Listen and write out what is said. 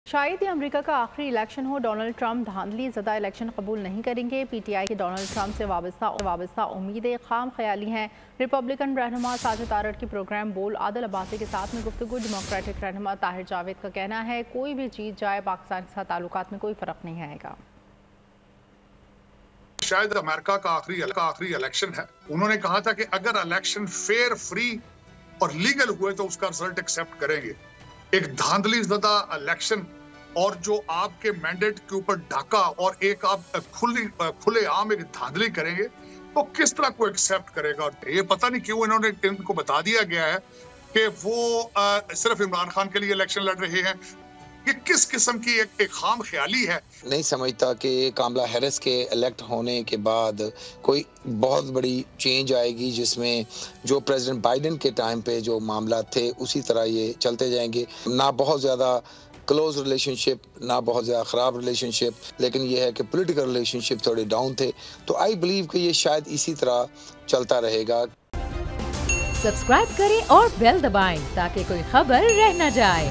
शायद ये अमेरिका का आखिरी इलेक्शन हो। डोनाल्ड ट्रंप धांधली ज़दा इलेक्शन कबूल नहीं करेंगे। पीटीआई की डोनाल्ड ट्रंप से वाबस्ता उम्मीदें खाम ख्याली हैं। रिपब्लिकन रहनुमा साजिद आरड़ की प्रोग्राम बोल आदिल अब्बासी के साथ में गुफ्तगू। डेमोक्रेटिक रहनुमा ताहिर जावेद का कहना है कोई भी जीत जाए पाकिस्तान के साथ ताल्लुकात में कोई फ़र्क नहीं आएगा। शायद अमेरिका का आखिरी इलेक्शन है। उन्होंने कहा था कि अगर इलेक्शन फेयर, फ्री और लीगल हुए तो उसका रिजल्ट एक्सेप्ट करेंगे। एक धांधली ज़दा इलेक्शन और जो आपके मैंडेट के ऊपर डाका और एक आप खुले आम एक धांधली करेंगे तो किस तरह को एक्सेप्ट करेगा। और ये पता नहीं क्यों इनको बता दिया गया है कि वो सिर्फ इमरान खान के लिए इलेक्शन लड़ रहे हैं। ये किस किस्म की एक खाम ख्याली है। नहीं समझता कि कामला हैरिस के इलेक्ट होने के बाद कोई बहुत बड़ी चेंज आएगी जिसमें जो प्रेसिडेंट बाइडेन के टाइम पे जो मामला थे उसी तरह ये चलते जाएंगे। ना बहुत ज़्यादा क्लोज रिलेशनशिप, ना बहुत ज़्यादा ख़राब रिलेशनशिप, लेकिन ये है कि पॉलिटिकल रिलेशनशिप थोड़े डाउन थे। तो आई बिलीव कि ये शायद इसी तरह चलता रहेगा। सब्सक्राइब करें और बेल दबाएं ताकि कोई खबर रह न जाए।